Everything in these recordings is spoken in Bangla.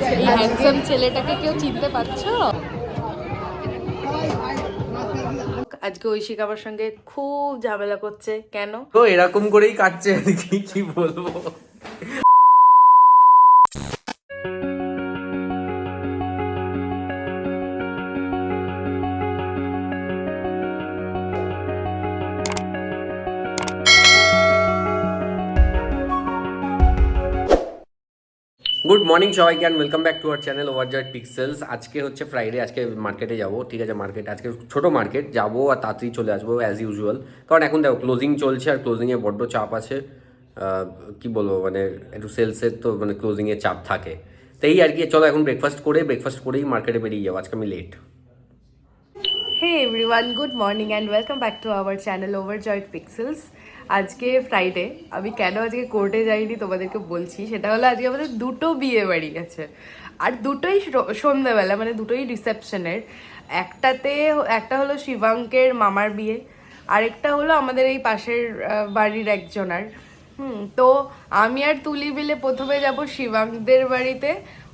এই হ্যান্ডসাম ছেলেটাকে কেউ চিনতে পারছো? আজকে ঐশিক আমার সঙ্গে খুব ঝামেলা করছে। কেন? তো এরকম করেই কাটছে আর কি, কি বলবো। গুড মর্নিং সবাইকে and welcome back to our channel overjoyed pixels. আজকে হচ্ছে ফ্রাইডে, আজকে মার্কেটে যাব। ঠিক আছে, মার্কেট আজকে ছোটো মার্কেট যাবো আর তাড়াতাড়ি চলে আসবো অ্যাজ ইউজুয়াল। কারণ এখন দেখো ক্লোজিং চলছে আর ক্লোজিংয়ে বড্ড চাপ আছে। কি বলবো, মানে একটু সেলসের তো মানে ক্লোজিংয়ে চাপ থাকে। তো এই আর কি, চলো এখন ব্রেকফাস্ট করেই মার্কেটে বেরিয়ে যাবো, আজকে আমি late. Hey everyone, good morning and welcome back to our channel overjoyed pixels. আজকে ফ্রাইডে। আমি কেন আজকে কোর্টে যাইনি তোমাদেরকে বলছি। সেটা হলো আজকে আমাদের দুটো বিয়ে বাড়ি গেছে, আর দুটোই সন্ধ্যাবেলা, মানে দুটোই রিসেপশনের। একটা হলো শিবাঙ্কের মামার বিয়ে, আরেকটা হলো আমাদের এই পাশের বাড়ির একজনার। তো আমি আর তুলি মিলে প্রথমে যাব শিবাঙ্কদের বাড়িতে,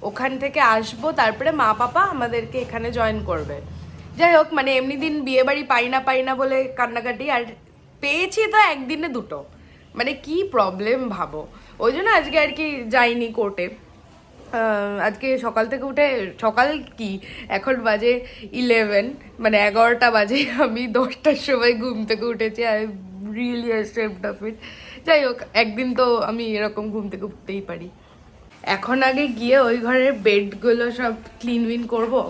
ওখান থেকে আসবো, তারপরে মা পাপা আমাদেরকে এখানে জয়েন করবে। যাই হোক, মানে এমনি দিন বিয়ে বাড়ি পাই না বলে কান্নাকাটি, আর পেয়েছি তো একদিনে দুটো, মানে কি প্রবলেম ভাবো। ওই জন্য আজকে আর কি যাইনি কোর্টে। আজকে সকাল থেকে উঠে, সকাল কি এখন বাজে 11, মানে 11টা বাজে, আমি 10টার সময় ঘুম থেকে উঠেছি। I really accept of it. যাই হোক, একদিন তো আমি এরকম ঘুম থেকে উঠতেই পারি। এখন আগে গিয়ে ওই ঘরের বেডগুলো সব ক্লিন করবো,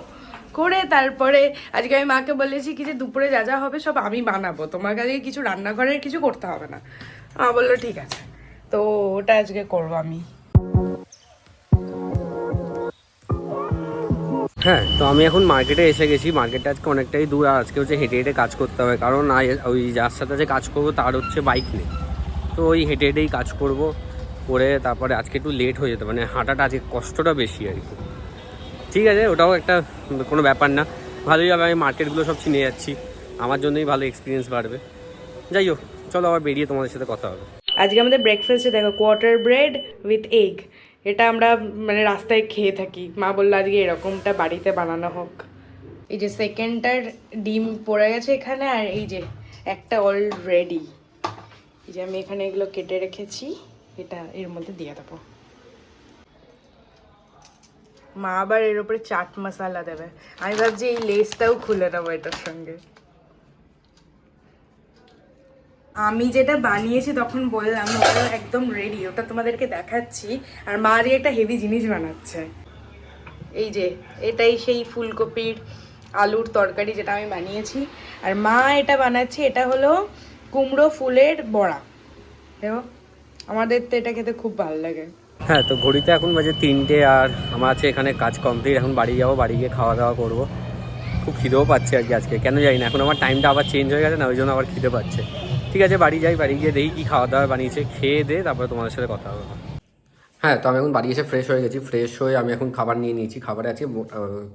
করে তারপরে আজকে আমি মাকে বলেছি কি যে দুপুরে যা যা হবে সব আমি বানাবো, তোমার কাছে কিছু রান্নাঘরের কিছু করতে হবে না। মা বললো ঠিক আছে, তো ওটা আজকে করবো আমি। হ্যাঁ, তো আমি এখন মার্কেটে এসে গেছি। মার্কেটটা আজকে অনেকটাই দূর, আর আজকে হচ্ছে হেঁটে হেঁটে কাজ করতে হবে, কারণ ওই যার সাথে যে কাজ করবো তার হচ্ছে বাইক নেই। তো ওই হেঁটে হেঁটেই কাজ করব, করে তারপরে আজকে একটু লেট হয়ে যেত, মানে হাঁটাটা আজকে কষ্টটা বেশি আর কি। ঠিক আছে, ওটাও একটা কোনো ব্যাপার না, ভালোই হবে। আমি মার্কেটগুলো সব চিনে যাচ্ছি, আমার জন্যই ভালো এক্সপিরিয়েন্স বাড়বে। যাই হোক, চলো আবার বেরিয়ে তোমাদের সাথে কথা হবে। আজকে আমাদের ব্রেকফাস্টে দেখো কোয়ার্টার ব্রেড উইথ এগ। এটা আমরা মানে রাস্তায় খেয়ে থাকি। মা বললো আজকে এরকমটা বাড়িতে বানানো হোক। এই যে সেকেন্ডটার ডিম পড়ে গেছে এখানে, আর এই যে একটা অলরেডি, এই যে আমি এখানে এগুলো কেটে রেখেছি, এটা এর মধ্যে দিয়ে দেবো। মা আবার এর উপরে চাট মশলা দেবে। আমি ভাবছি এই লেসটাও খুলে নেবো এটার সঙ্গে। আমি যেটা বানিয়েছি তখন বললাম ওটা একদম রেডি, ওটা তোমাদেরকে দেখাচ্ছি। আর মা আজকে একটা হেভি জিনিস বানাচ্ছে। এই যে এটাই সেই ফুলকপির আলুর তরকারি যেটা আমি বানিয়েছি, আর মা এটা বানাচ্ছে, এটা হলো কুমড়ো ফুলের বড়া। দেখো, আমাদের তো এটা খেতে খুব ভালো লাগে। হ্যাঁ, তো ঘড়িতে এখন বাজে 3টে, আর আমার আছে এখানে কাজ কমপ্লিট। এখন বাড়ি যাবো, বাড়ি গিয়ে খাওয়া দাওয়া করবো। খুব খিদেও পাচ্ছে আর কি আজকে, কেন জানি না। এখন আমার টাইমটা আবার চেঞ্জ হয়ে গেছে না, ওই জন্য আবার খিদে পাচ্ছে। ঠিক আছে, বাড়ি যাই, বাড়ি গিয়ে দেখি কী খাওয়া দাওয়া বানিয়েছে, খেয়ে দে তারপরে তোমাদের সাথে কথা হবে। হ্যাঁ, তো আমি এখন বাড়ি এসে ফ্রেশ হয়ে গেছি। ফ্রেশ হয়ে আমি এখন খাবার নিয়ে নিয়েছি। খাবারে আছে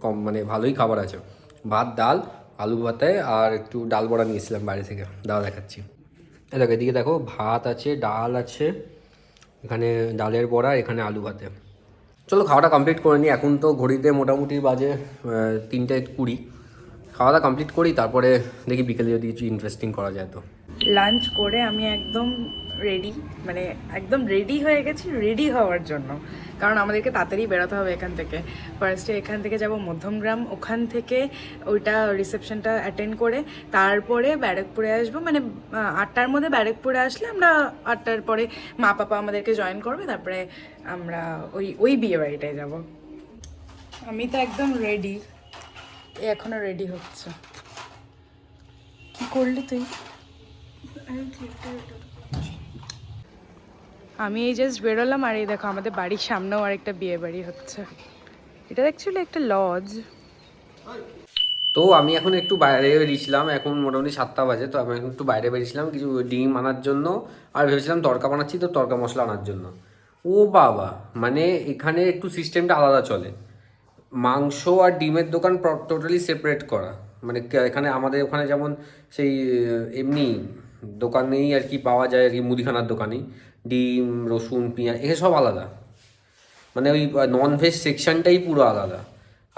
কম, মানে ভালোই খাবার আছে। ভাত, ডাল, আলু ভাতে, আর একটু ডাল বড়া নিয়েছিলাম বাইরে থেকে, দাওয়া দেখাচ্ছি। দেখো এদিকে, দেখো ভাত আছে, ডাল আছে, এখানে ডালের বড়া, এখানে আলু ভাতে। চলো খাওয়াটা কমপ্লিট করে নিই। এখন তো ঘড়িতে মোটামুটি বাজে 3:20। খাওয়া দাওয়া কমপ্লিট করি, তারপরে দেখি বিকেলে যদি কিছু ইন্টারেস্টিং করা যায়। তো লাঞ্চ করে আমি একদম রেডি, মানে একদম রেডি হয়ে গেছি রেডি হওয়ার জন্য, কারণ আমাদেরকে তাড়াতাড়ি বেরোতে হবে এখান থেকে। ফার্স্টে এখান থেকে যাব মধ্যমগ্রাম, ওখান থেকে ওইটা রিসেপশনটা অ্যাটেন্ড করে তারপরে ব্যারাকপুরে আসবো। মানে 8টার মধ্যে ব্যারাকপুরে আসলে আমরা 8টার পরে মা পাপা আমাদেরকে জয়েন করবে, তারপরে আমরা ওই ওই বিয়ে বাড়িটায় যাবো। আমি তো একদম রেডি, এখনও রেডি হচ্ছে। কি করলি তুই? আমি এই জাস্ট বেরোলাম, আর এই দেখো আমাদের বাড়ির সামনেও আরেকটা বিয়ে বাড়ি হচ্ছে। এটা অ্যাকচুয়ালি একটা লজ। তো আমি এখন একটু বাইরে বেরিয়েছিলাম, এখন মোটামুটি 7টা বাজে। তো আমি এখন একটু বাইরে বেরিয়েছিলাম কিছু ডিম আনার জন্য, আর ভেবেছিলাম তড়কা বানাচ্ছি তো তড়কা মশলা আনার জন্য। ও বাবা, মানে এখানে একটু সিস্টেমটা আলাদা চলে। মাংস আর ডিমের দোকান টোটালি সেপারেট করা। মানে এখানে আমাদের ওখানে যেমন সেই এমনি দোকানেই আর কি পাওয়া যায় আর কি, মুদিখানার দোকানেই ডিম, রসুন, পেঁয়াজ, এগুলো সব আলাদা। মানে ওই নন ভেজ সেকশনটাই পুরো আলাদা,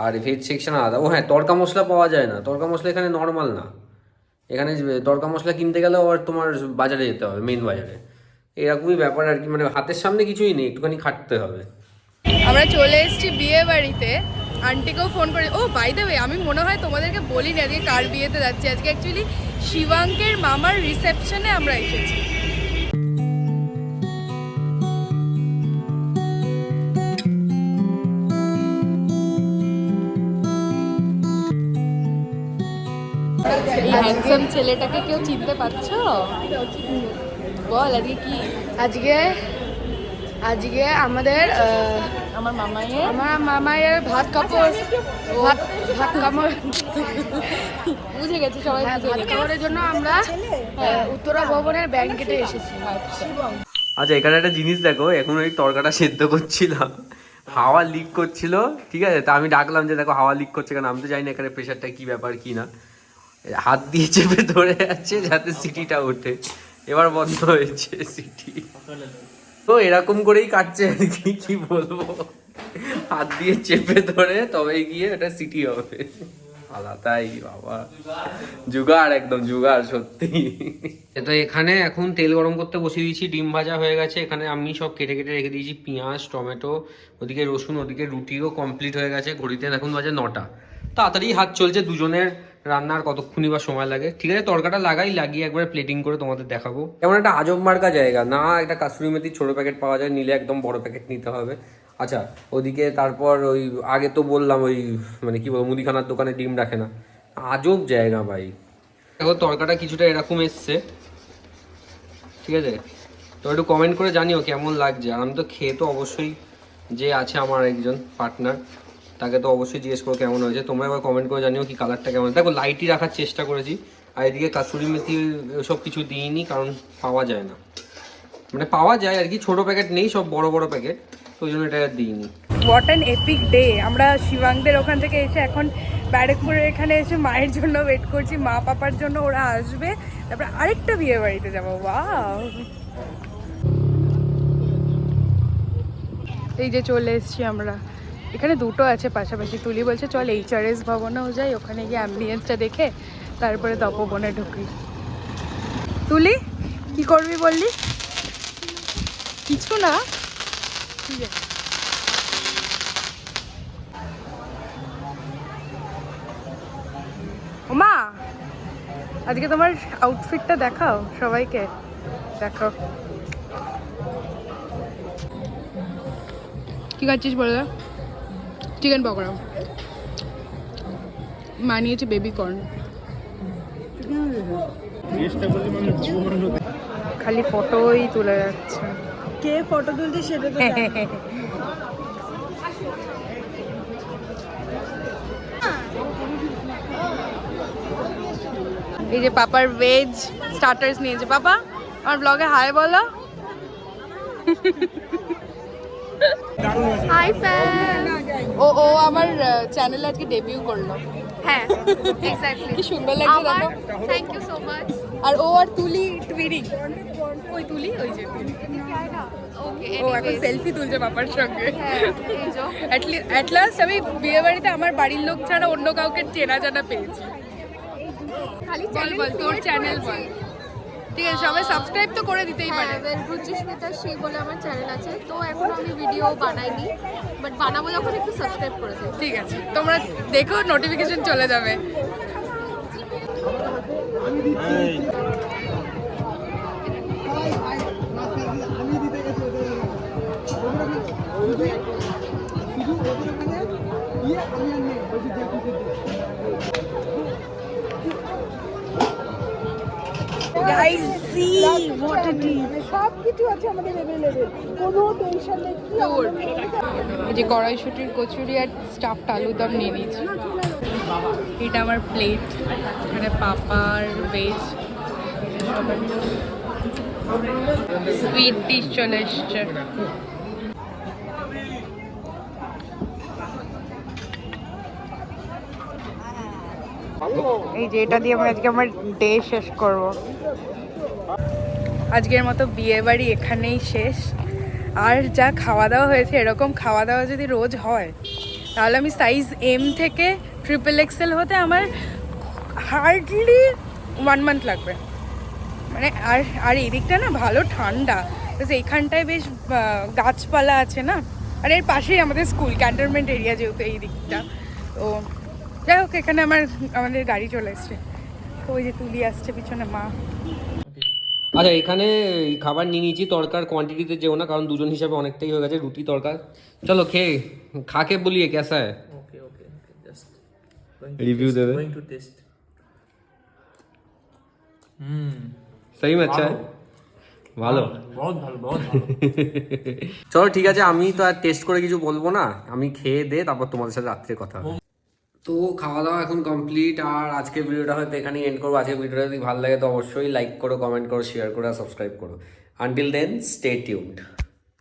আর ভেজ সেকশন আলাদা। ও হ্যাঁ, তড়কা মশলা পাওয়া যায় না, তড়কা মশলা এখানে নর্মাল না, এখানে তড়কা মশলা কিনতে গেলেও আর তোমার বাজারে যেতে হবে, মেন বাজারে। এরকমই ব্যাপার আর কি, মানে হাতের সামনে কিছুই নেই, একটুখানি খাটতে হবে। আমরা চলে এসেছি বিয়ে বাড়িতে, আন্টিকেও ফোন করে। ও বাই দ্য ওয়ে, আমি মনে হয় তোমাদেরকে বলিনি আজকে কার বিয়েতে যাচ্ছি। আজকে অ্যাকচুয়ালি শিবাঙ্কের মামার রিসেপশনে আমরা এসেছি। এই হ্যান্ডসাম ছেলেটাকে কেউ চিনতে পারছো? বল আজকে কি? আজকে আজকে আমাদের আমার আমার মামায়ের ভাত কাপড় ভাত ভাত কাপড় বুঝে গেছে সবাই, ভাত বুঝে গেছে। কাপড়ের জন্য আমরা উত্তরা ভবনের ব্যাংকেটে এসেছি। আচ্ছা, এখানে একটা জিনিস দেখো, এখন ওই তরকাটা সেদ্ধ করছিলাম, হাওয়া লিক করছিল, ঠিক আছে? তা আমি ডাকলাম যে দেখো হাওয়া লিক করছে কেন, আমি তো জানি না এখানে প্রেশারটা কি ব্যাপার কি না, হাত দিয়ে চেপে ধরে আছে যাতে সিটিটা ওঠে, এবার বন্ধ হয়েছে সিটি। তো এরকম করেই কাটছে আর কি, কি বলবো, হাত দিয়ে চেপে ধরে তবে গিয়ে এটা সিটি হবে। আলাদাই বাবা, জুগাড়, একদম জুগাড় সত্যি। তো এখানে এখন তেল গরম করতে বসিয়ে দিয়েছি, ডিম ভাজা হয়ে গেছে, এখানে আমি সব কেটে কেটে রেখে দিয়েছি, পেঁয়াজ টমেটো, ওদিকে রসুন, ওদিকে রুটিও কমপ্লিট হয়ে গেছে। ঘড়িতে এখন বাজে 9টা, তাড়াতাড়ি হাত চলছে, দুজনের রান্নার কতক্ষণই বা সময় লাগে। ঠিক আছে, তরকাটা লাগিয়ে একবার প্লেটিং করে তোমাদের দেখাবো। এমন একটা আজব মার্কা জায়গা না, একটা কাসুরি মেথির ছোট প্যাকেট পাওয়া যায়, নিলে একদম বড় প্যাকেট নিতে হবে। আচ্ছা, ওদিকে তারপর ওই আগে তো বললাম ওই মানে কি বলবো, মুদিখানার দোকানে ডিম রাখে না, আজব জায়গা ভাই। দেখো তরকাটা কিছুটা এরকম এসছে, ঠিক আছে? তো একটু কমেন্ট করে জানিও কেমন লাগছে। আর আমি তো খেয়ে তো অবশ্যই, যে আছে আমার একজন পার্টনার, তাকে তো অবশ্যই জিজ্ঞেস করো কেমন হয়েছে। তোমরা এবার কমেন্ট করে জানিও কি কালারটা কেমন। দেখো লাইটই রাখার চেষ্টা করেছি, আর এদিকে কাসুরি মেথি সব কিছু দিইনি, কারণ পাওয়া যায় না, মানে পাওয়া যায় আর কি, ছোট প্যাকেট নেই, সব বড় বড় প্যাকেট, তো ওই জন্য এটা আর দিইনি। What an epic day. আমরা শিবাঙ্গদের ওখান থেকে এসে এখন ব্যারেকপুরের এখানে এসে মায়ের জন্য ওয়েট করছি, মা পাপার জন্য, ওরা আসবে, তারপর আরেকটা বিয়ে বাড়িতে যাবো। ওয়াও, এই যে চলে এসেছি আমরা। এখানে দুটো আছে পাশাপাশি। তুলি বলছে চল HRS ভবনেও যাই, ওখানে গিয়ে অ্যাম্বিয়েন্সটা দেখে তারপরে তপবনে ঢুকি। তুলি কি করবি বললি? কিছু না, ঠিক আছে। ওমা, আজকে তোমার আউটফিটটা দেখাও সবাইকে, দেখাও কি খাচ্ছিস বলে। চিকেন পকোড়া মানিয়েছে, বেবি কর্ন। খালি ফটোই তুলে যাচ্ছে, কে ফটো তুলছে সেটা তো এই যে পাপার ভেজ স্টার্টার্স নিয়েছে। পাপা আমার ব্লগে হাই বলো। High fan. ও আমার চ্যানেলে আজকে ডেবিউ করলো। হ্যাঁ এক্স্যাক্টলি, কি সুন্দর লাগছে দেখো। Thank you so much. আর ও আর তুলি টুইনিং। ওই তুলি, ওই যে তুলি, ওকে, ও এখন সেলফি তুলছে পাপার সঙ্গে। হ্যাঁ এই যে অ্যাট লাস্ট আমি বিয়ে বাড়িতে আমার বাড়ির লোক ছাড়া অন্য কাউকে চেনা জানা পেয়েছি। খালি বল তোর চ্যানেল বল। ঠিক আছে, সবাই সাবস্ক্রাইব তো করে দিতেই পারে। হ্যাঁ, রুচিস্মিতা সেই বলে আমার চ্যানেল আছে, তো এখন আমি ভিডিও বানাইনি, বাট বানাবো যখন একটু সাবস্ক্রাইব করে দিও। ঠিক আছে, তোমরা দেখো, নোটিফিকেশন চলে যাবে। Guys, see what it is. সবকিছু আছে আমাদের লেভেল, কোনো টেনশন নেই। এই যে কড়াইশুটির কচুরি আর স্টাফড আলুদম নিয়ে নিয়েছি। এটা আমার প্লেট, এখানে পাপার ভেজ সুইট ডিশ চলে এসছে। এই যে এটা দিয়ে আমি আজকে আমার ডে শেষ করব। আজকের মতো বিয়ে বাড়ি এখানেই শেষ। আর যা খাওয়া দাওয়া হয়েছে, এরকম খাওয়া দাওয়া যদি রোজ হয় তাহলে আমি সাইজ এম থেকে XXL হতে আমার হার্ডলি 1 মান্থ লাগবে। মানে আর এই দিকটা না ভালো ঠান্ডা, এইখানটায় বেশ গাছপালা আছে না, আর এর পাশেই আমাদের স্কুল, ক্যান্টনমেন্ট এরিয়া যেহেতু এই দিকটা। তো যাই হোক, এখানে আমাদের গাড়ি চলে এসছে, ওই যে তুলি আসছে পিছনে মা। আচ্ছা, এখানে এই খাবার নিয়ে নিয়েছি, তরকার কোয়ান্টিটিতে যেও না, কারণ দুজন হিসাবে অনেকটাই হয়ে গেছে, রুটি তরকার। চলো খাকে বলিয়ে কেসা है? Okay, just Review देवे। going to taste. सही में अच्छा है, ভালো। बहुत ভালো। চলো ঠিক আছে, আমি তো আর টেস্ট করে কিছু বলবো না, আমি খেয়ে দে তারপর তোমাদের সাথে রাত্রে কথা হবে। তো খাওয়া দাওয়া এখন কমপ্লিট, আর আজকের ভিডিওটা হয়তো এখানেই এন্ড করবো। আজকের ভিডিওটা যদি ভালো লাগে তো অবশ্যই লাইক করো, কমেন্ট করো, শেয়ার করো আর সাবস্ক্রাইব করো। Until then, stay tuned.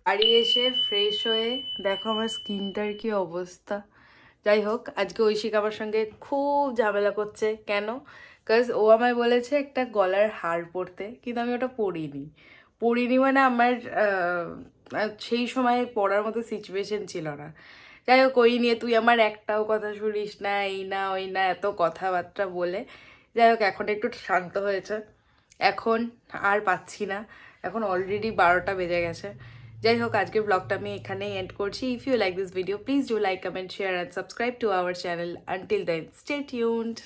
বাড়ি এসে ফ্রেশ হয়ে দেখো আমার স্কিনটার কি অবস্থা। যাই হোক, আজকে ঐশিক আমার সঙ্গে খুব ঝামেলা করছে। কেন? বিকজ ও আমায় বলেছে একটা গলার হার পরতে, কিন্তু আমি ওটা পরিনি মানে আমার সেই সময় পড়ার মতো সিচুয়েশন ছিল না। যাই হোক, ওই নিয়ে তুই আমার একটাও কথা শুনিস না, এই না ওই না এত কথাবার্তা বলে। যাই হোক, এখন একটু শান্ত হয়েছে, এখন আর পাচ্ছি না, এখন অলরেডি 12টা বেজে গেছে। যাই হোক, আজকের ব্লগটা আমি এখানেই এন্ড করছি। If you like this video, please do like, comment, share and subscribe to our channel. Until then, stay tuned.